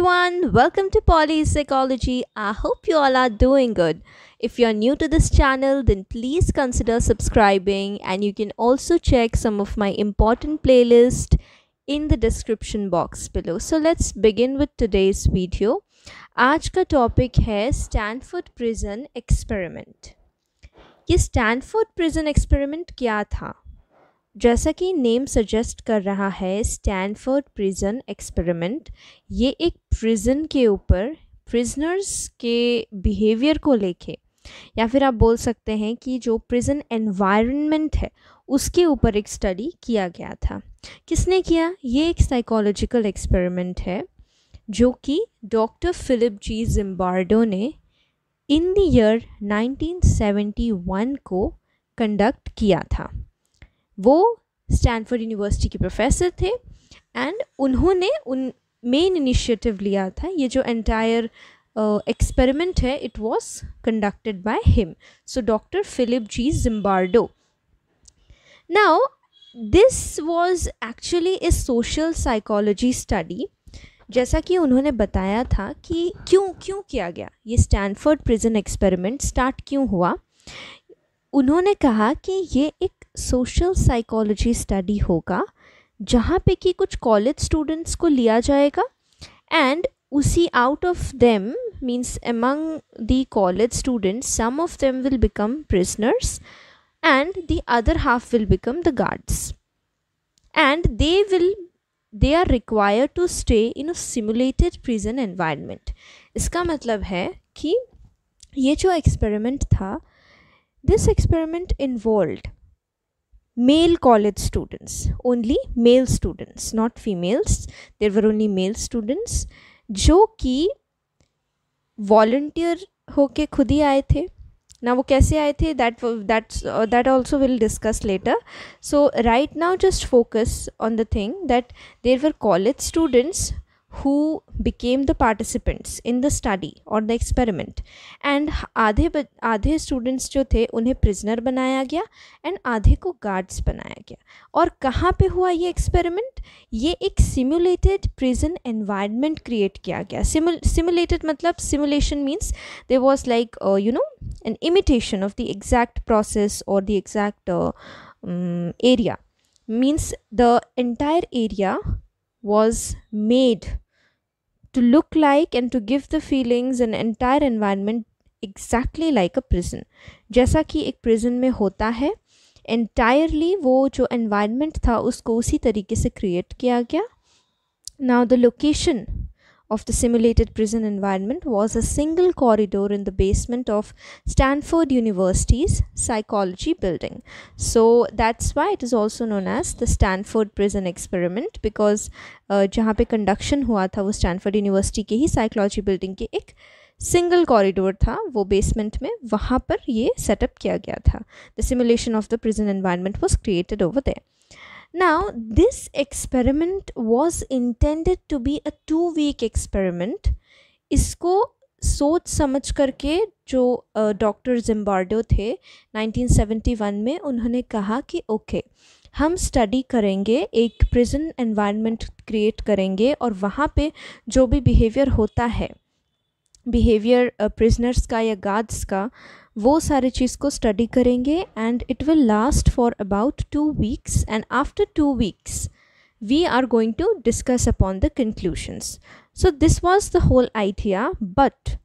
everyone, welcome to Poly Psychology. I hope you all are doing good. If you're new to this channel, then please consider subscribing, and you can also check some of my important playlists in the description box below. So let's begin with today's video. आज का topic है Stanford prison experiment. ये Stanford prison experiment क्या था? जैसा कि name suggest कर रहा है, स्टैनफोर्ड प्रिजन एक्सपेरिमेंट ये एक प्रिजन के ऊपर प्रिजनर्स के बिहेवियर को लेके, या फिर आप बोल सकते हैं कि जो प्रिजन एनवायरनमेंट है उसके ऊपर एक स्टडी किया गया था। किसने किया? ये एक साइकोलॉजिकल एक्सपेरिमेंट है जो कि डॉक्टर फिलिप जी जिम्बार्डो ने इन द ईयर 1971 को कंडक्ट किया था। वो स्टैनफोर्ड यूनिवर्सिटी के प्रोफेसर थे एंड उन्होंने मेन इनिशिएटिव लिया था। ये जो एंटायर एक्सपेरिमेंट है, it was conducted by him, so doctor Philip G Zimbardo. Now this was actually a social psychology study. जैसा कि उन्होंने बताया था कि क्यों किया गया, ये स्टैनफोर्ड प्रिजन एक्सपेरिमेंट स्टार्ट क्यों हुआ। उन्होंने कहा कि ये एक सोशल साइकोलॉजी स्टडी होगा जहाँ पे कि कुछ कॉलेज स्टूडेंट्स को लिया जाएगा एंड उसी out of them means among the college students some of them will become prisoners and the other half will become the guards and they are required to stay in a simulated prison environment। इसका मतलब है कि ये जो experiment था, this experiment involved male college students, only male students, not females, there were only male students जो कि volunteer होके खुद ही आए थे ना। वो कैसे आए थे, that also we'll discuss later. So right now just focus on the thing that there were college students who became the participants in the study or the experiment, and आधे students जो थे उन्हें prisoner बनाया गया and आधे को guards बनाया गया। और कहाँ पे हुआ ये experiment? ये एक simulated prison environment create किया गया। Simulated मतलब simulation means there was like an imitation of the exact process or the exact area, means the entire area was made to look like and to give the feelings and entire environment exactly like a prison। जैसा कि एक prison में होता है, entirely वो जो environment था उसको उसी तरीके से create किया गया। Now the location of the simulated prison environment was a single corridor in the basement of Stanford University's psychology building. So that's why it is also known as the Stanford prison experiment, because जहाँ पे conduction हुआ था वो Stanford University के ही psychology building के एक single corridor था, वो basement में, वहाँ पर ये setup किया गया था। The simulation of the prison environment was created over there. Now this experiment was intended to be a 2-week experiment। इसको सोच समझ करके जो डॉक्टर जिम्बार्डो थे 1971 में, उन्होंने कहा कि ओके, हम स्टडी करेंगे, एक प्रिजन एनवायरनमेंट क्रिएट करेंगे और वहाँ पे जो भी बिहेवियर होता है, बिहेवियर प्रिजनर्स का या गार्ड्स का, वो सारे चीज़ को स्टडी करेंगे and it will last for about 2 weeks, and after 2 weeks we are going to discuss upon the conclusions. So this was the whole idea, but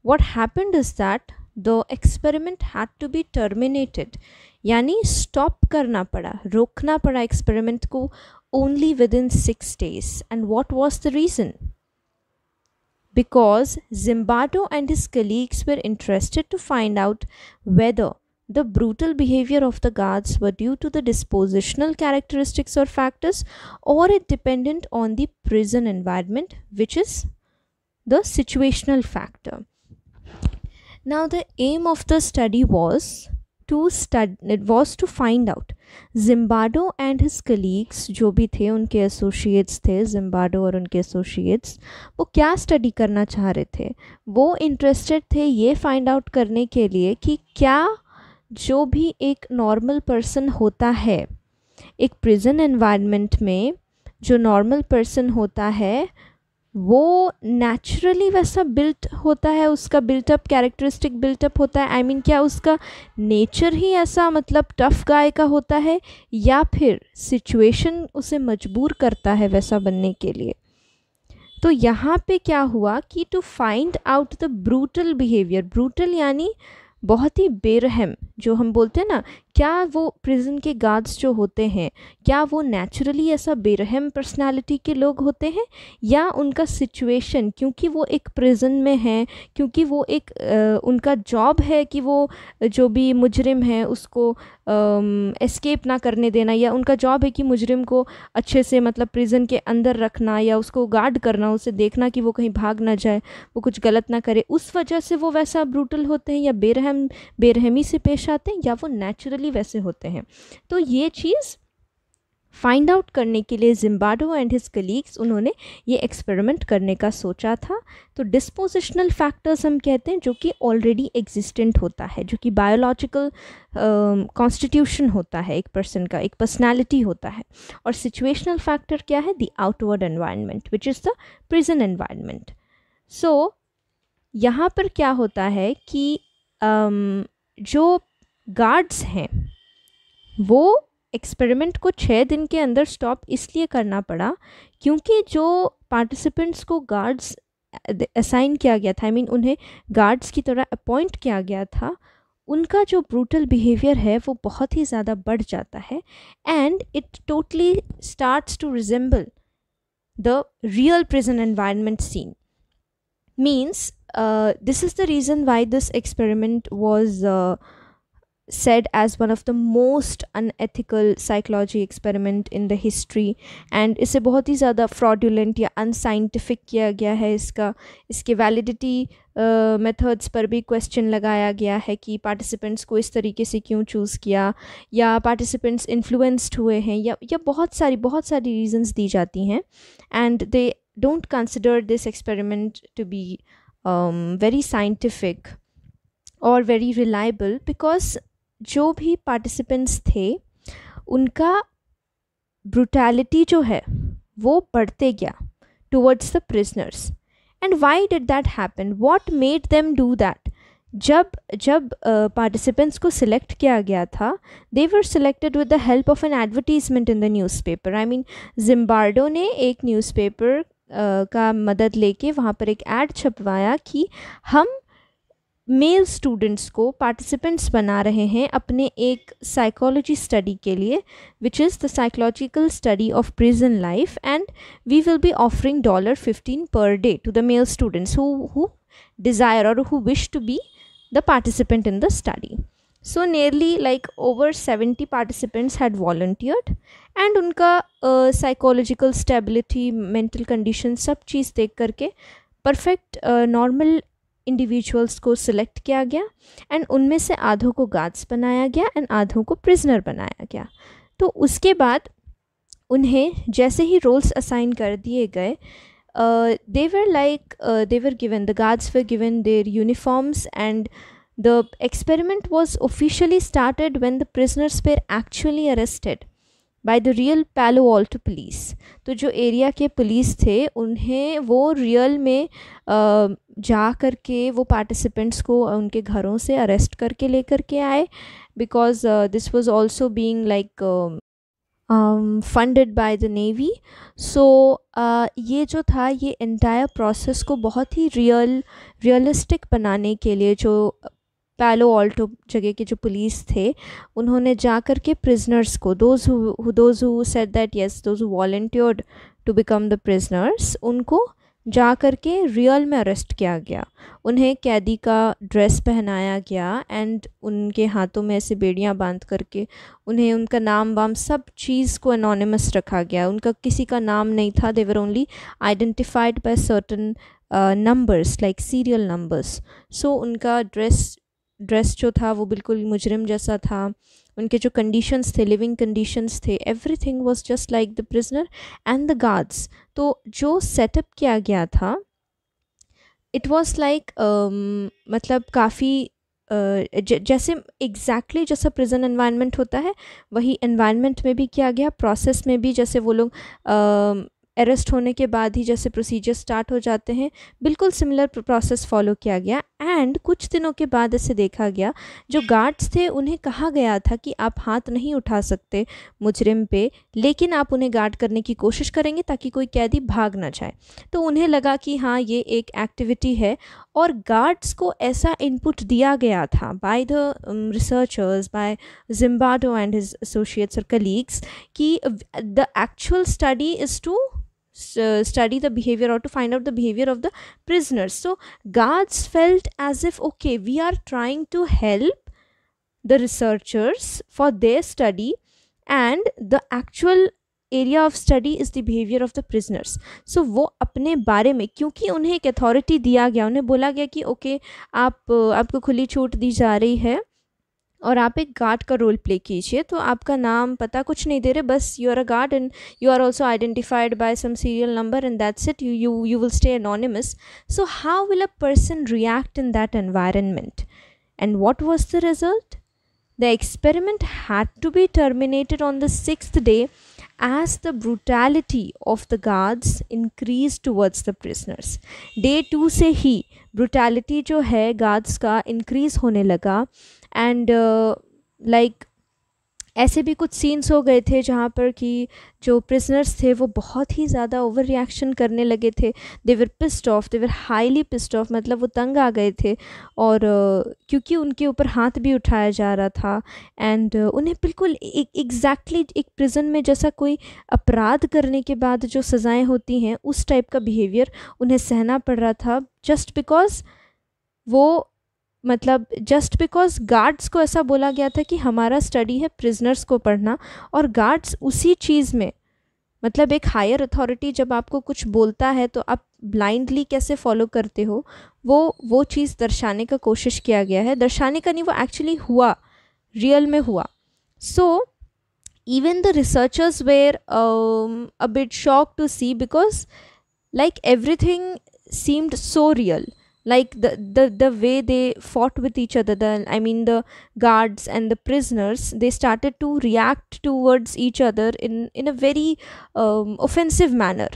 what happened is that the experiment had to be terminated, यानी stop करना पड़ा, रोकना पड़ा experiment को only within 6 days। And what was the reason? Because Zimbardo and his colleagues were interested to find out whether the brutal behavior of the guards were due to the dispositional characteristics or factors, or it dependent on the prison environment, which is the situational factor. Now the aim of the study was to find out Zimbardo and his colleagues, जो भी थे उनके associates थे, Zimbardo और उनके associates, वो क्या study करना चाह रहे थे। वो इंटरेस्टेड थे ये फाइंड आउट करने के लिए कि क्या जो भी एक नॉर्मल पर्सन होता है एक प्रिजन एनवायरनमेंट में, जो नॉर्मल पर्सन होता है वो नेचुरली वैसा बिल्ट होता है, उसका बिल्टअप कैरेक्टरिस्टिक बिल्टअप होता है, आई मीन क्या उसका नेचर ही ऐसा मतलब टफ गाय का होता है, या फिर सिचुएशन उसे मजबूर करता है वैसा बनने के लिए। तो यहाँ पे क्या हुआ कि to find out the brutal behaviour, brutal यानी बहुत ही बेरहम, जो हम बोलते हैं ना, क्या वो प्रिजन के गार्ड्स जो होते हैं क्या वो नेचुरली ऐसा बेरहम पर्सनालिटी के लोग होते हैं, या उनका सिचुएशन, क्योंकि वो एक प्रिजन में है, क्योंकि वो एक उनका जॉब है कि वो जो भी मुजरिम है उसको एस्केप ना करने देना, या उनका जॉब है कि मुजरिम को अच्छे से मतलब प्रिजन के अंदर रखना, या उसको गार्ड करना, उसे देखना कि वो कहीं भाग ना जाए, वो कुछ गलत ना करे, उस वजह से वो वैसा ब्रूटल होते हैं, या बेरहमी से पेश आते हैं, या वो नेचुरली वैसे होते हैं। तो ये चीज़ फाइंड आउट करने के लिए जिम्बार्डो एंड हिज कलीग्स उन्होंने ये एक्सपेरिमेंट करने का सोचा था। तो डिस्पोजिशनल फैक्टर्स हम कहते हैं जो कि ऑलरेडी एग्जिस्टेंट होता है, जो कि बायोलॉजिकल कॉन्स्टिट्यूशन होता है एक पर्सन का, एक पर्सनालिटी होता है। और सिचुएशनल फैक्टर क्या है? The outward environment which is the prison environment. So यहाँ पर क्या होता है कि जो गार्ड्स हैं वो एक्सपेरिमेंट को 6 दिन के अंदर स्टॉप इसलिए करना पड़ा क्योंकि जो पार्टिसिपेंट्स को गार्ड्स असाइन किया गया था, आई मीन उन्हें गार्ड्स की तरह अपॉइंट किया गया था, उनका जो ब्रूटल बिहेवियर है वो बहुत ही ज़्यादा बढ़ जाता है, and it totally starts to resemble the real prison environment scene. Means this is the reason why this experiment was said as one of the most unethical psychology experiment in the history, and इसे बहुत ही ज़्यादा fraudulent या unscientific किया गया है। इसके validity methods पर भी question लगाया गया है कि participants को इस तरीके से क्यों choose किया, या participants influenced हुए हैं, या बहुत सारी reasons दी जाती हैं, and they don't consider this experiment to be very scientific और very reliable, because जो भी पार्टिसिपेंट्स थे उनका ब्रूटैलिटी जो है वो बढ़ते गया towards the prisoners. And why did that happen? What made them do that? जब पार्टिसिपेंट्स को सिलेक्ट किया गया था, they were selected with the help of an advertisement in the newspaper. I mean Zimbardo ने एक न्यूज़पेपर का मदद लेके वहाँ पर एक ऐड छपवाया कि हम मेल स्टूडेंट्स को पार्टिसिपेंट्स बना रहे हैं अपने एक साइकोलॉजी स्टडी के लिए, which is the psychological study of prison life, and we will be offering $15 per day to the male students who desire or who wish to be the participant in the study. So nearly like over 70 participants had volunteered, and उनका psychological stability, mental condition सब चीज़ देख करके perfect normal individuals को select किया गया, and उनमें से आधों को गार्ड्स बनाया गया एंड आधों को प्रिजनर बनाया गया। तो उसके बाद उन्हें जैसे ही रोल्स असाइन कर दिए गए, they were given, the guards were given their uniforms, and the experiment was officially started when the prisoners were actually arrested by the real Palo Alto police। तो जो एरिया के पुलिस थे उन्हें वो real में जा कर के वो पार्टिसिपेंट्स को उनके घरों से अरेस्ट करके लेकर के आए, because this was also being like funded by the navy. So ये जो था ये एंटायर प्रोसेस को बहुत ही रियलिस्टिक बनाने के लिए जो पैलो ऑल्टो जगह के जो पुलिस थे उन्होंने जा कर के प्रिजनर्स को, those who said that yes, those who volunteered to become the prisoners, उनको जा कर के रियल में अरेस्ट किया गया। उन्हें कैदी का ड्रेस पहनाया गया एंड उनके हाथों में ऐसे बेड़ियाँ बांध करके उन्हें उनका नाम वाम सब चीज़ को एनोनिमस रखा गया। उनका किसी का नाम नहीं था, they were only identified by certain numbers like serial numbers. So उनका ड्रेस जो था वो बिल्कुल मुजरिम जैसा था, उनके जो कंडीशंस थे, लिविंग कंडीशंस थे, everything was just like the prisoner and the guards. तो जो सेटअप किया गया था इट वाज लाइक मतलब काफ़ी जैसे एग्जैक्टली जैसा प्रिजन एनवायरनमेंट होता है वही एनवायरनमेंट में भी किया गया, प्रोसेस में भी जैसे वो लोग अरेस्ट होने के बाद ही जैसे प्रोसीजर स्टार्ट हो जाते हैं, बिल्कुल सिमिलर प्रोसेस फॉलो किया गया। एंड कुछ दिनों के बाद ऐसे देखा गया, जो गार्ड्स थे उन्हें कहा गया था कि आप हाथ नहीं उठा सकते मुजरिम पे, लेकिन आप उन्हें गार्ड करने की कोशिश करेंगे ताकि कोई कैदी भाग ना जाए। तो उन्हें लगा कि हाँ ये एक एक्टिविटी है, और गार्ड्स को ऐसा इनपुट दिया गया था by the researchers, by Zimbardo and his associates और कलीग्स, कि the actual study is to study the behavior or to find out the behavior of the prisoners. So guards felt as if, okay, we are trying to help the researchers for their study, and the actual area of study is the behavior of the prisoners. So वो अपने बारे में, क्योंकि उन्हें एक authority दिया गया, उन्हें बोला गया कि ओके आपको खुली छूट दी जा रही है और आप एक गार्ड का रोल प्ले कीजिए, तो आपका नाम पता कुछ नहीं दे रहे, बस you are a guard and you are also identified by some serial number and that's it, you will stay anonymous. So how will a person react in that environment? And what was the result? The experiment had to be terminated on the 6th day as the brutality of the guards increased towards the prisoners. Day 2 से ही brutality जो है guards का increase होने लगा, and like ऐसे भी कुछ scenes हो गए थे जहाँ पर कि जो प्रिजनर्स थे वो बहुत ही ज़्यादा ओवर रिएक्शन करने लगे थे। They were pissed off, they were highly pissed off, मतलब वो तंग आ गए थे, और क्योंकि उनके ऊपर हाथ भी उठाया जा रहा था, एंड उन्हें बिल्कुल एग्जैक्टली एक प्रिजन में जैसा कोई अपराध करने के बाद जो सज़ाएं होती हैं उस टाइप का बिहेवियर उन्हें सहना पड़ रहा था, just because just because guards को ऐसा बोला गया था कि हमारा स्टडी है प्रिजनर्स को पढ़ना, और गार्ड्स उसी चीज़ में, मतलब एक हायर अथॉरिटी जब आपको कुछ बोलता है तो आप ब्लाइंडली कैसे फॉलो करते हो, वो चीज़ दर्शाने का कोशिश किया गया है। दर्शाने का नहीं, वो एक्चुअली हुआ, रियल में हुआ। सो even the researchers were a bit shocked to see, because like everything seemed so real, like the way they fought with each other, the guards and the prisoners, they started to react towards each other in a very offensive manner,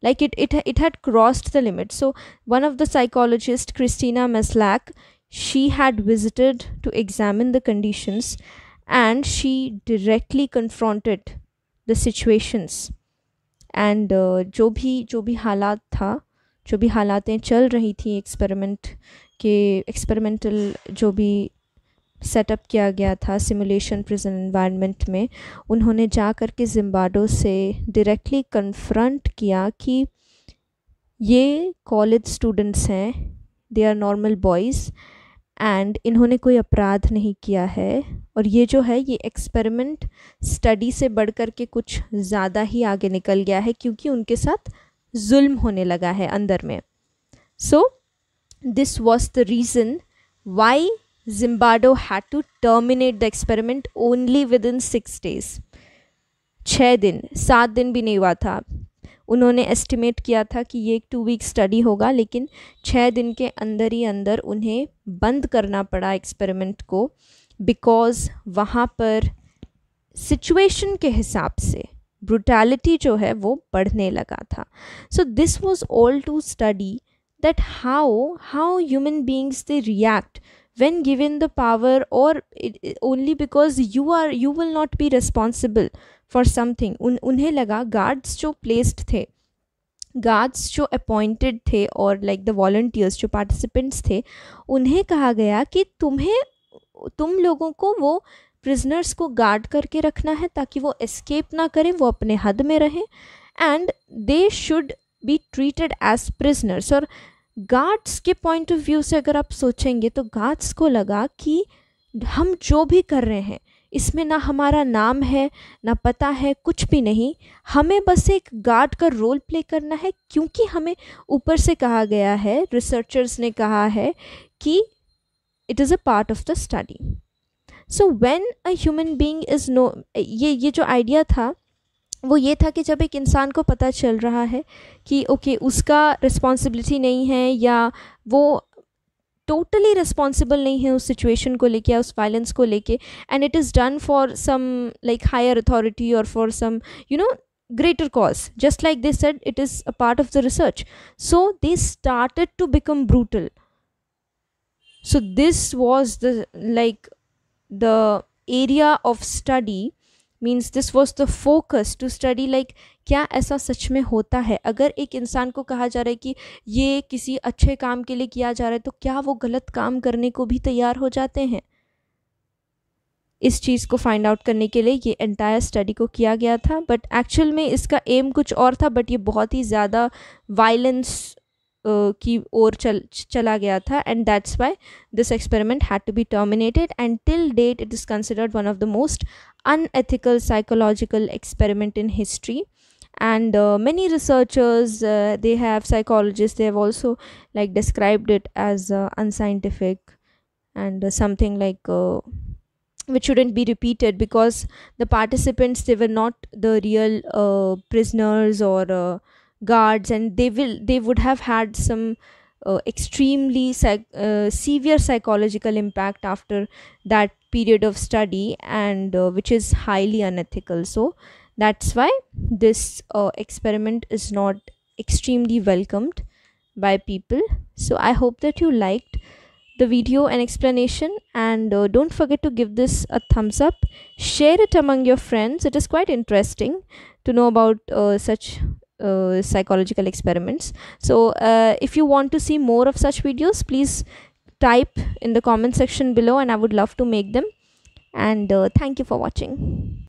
like it had crossed the limit. So one of the psychologists, Christina Maslach, she had visited to examine the conditions, and she directly confronted the situations, and जो भी हालात था, जो भी हालातें चल रही थी experimental जो भी सेटअप किया गया था सिमुलेशन प्रिजन एनवायरनमेंट में, उन्होंने जा कर के जिम्बार्डो से डायरेक्टली कन्फ्रंट किया कि ये कॉलेज स्टूडेंट्स हैं, they are normal boys, and इन्होंने कोई अपराध नहीं किया है, और ये जो है ये एक्सपेरिमेंट स्टडी से बढ़ कर के कुछ ज़्यादा ही आगे निकल गया है, क्योंकि उनके साथ जुल्म होने लगा है अंदर में। So this was the reason why Zimbardo had to terminate the experiment only within 6 days। 6 दिन, 7 दिन भी नहीं हुआ था। उन्होंने एस्टिमेट किया था कि ये एक 2 week स्टडी होगा, लेकिन 6 दिन के अंदर ही अंदर उन्हें बंद करना पड़ा एक्सपेरिमेंट को, बिकॉज़ वहाँ पर सिचुएशन के हिसाब से ब्रुटैलिटी जो है वो बढ़ने लगा था। So this was all to study that how human beings they react when given the power, or only because you will not be responsible for something। उन्हें लगा गार्ड्स जो प्लेस्ड थे, गार्ड्स जो अपॉइंटेड थे, और लाइक द वॉलंटियर्स जो participants थे, उन्हें कहा गया कि तुम लोगों को वो प्रिजनर्स को गार्ड करके रखना है ताकि वो एस्केप ना करें, वो अपने हद में रहें, and they should be treated as prisoners. और गार्ड्स के पॉइंट ऑफ व्यू से अगर आप सोचेंगे तो गार्ड्स को लगा कि हम जो भी कर रहे हैं इसमें ना हमारा नाम है, ना पता है, कुछ भी नहीं, हमें बस एक गार्ड का रोल प्ले करना है, क्योंकि हमें ऊपर से कहा गया है, रिसर्चर्स ने कहा है कि it is a part of the study. So when a human being is ये जो आइडिया था वो ये था कि जब एक इंसान को पता चल रहा है कि ओके उसका रिस्पॉन्सिबिलिटी नहीं है, या वो टोटली रिस्पॉन्सिबल नहीं है उस सिचुएशन को लेके या उस वायलेंस को लेके, and it is done for some like higher authority और for some greater cause. Just like they said, it is a part of the research. So they started to become brutal. So this was the, like, the area of study, means this was the focus to study, like क्या ऐसा सच में होता है? अगर एक इंसान को कहा जा रहा है कि ये किसी अच्छे काम के लिए किया जा रहा है, तो क्या वो गलत काम करने को भी तैयार हो जाते हैं? इस चीज़ को फाइंड आउट करने के लिए ये एंटायर स्टडी को किया गया था, बट एक्चुअल में इसका एम कुछ और था, बट ये बहुत ही ज़्यादा वायलेंस की ओर चला गया था, and that's why this experiment had to be terminated, and till date it is considered one of the most unethical psychological experiment in history. And many researchers, they have psychologists, they have also like described it as unscientific, and something like which shouldn't be repeated, because the participants, they were not the real prisoners or guards, and they would have had some extremely severe psychological impact after that period of study, and which is highly unethical. So that's why this experiment is not extremely welcomed by people. So I hope that you liked the video and explanation, and don't forget to give this a thumbs up, share it among your friends. It is quite interesting to know about such psychological experiments. So if you want to see more of such videos, please type in the comment section below, and I would love to make them. And thank you for watching.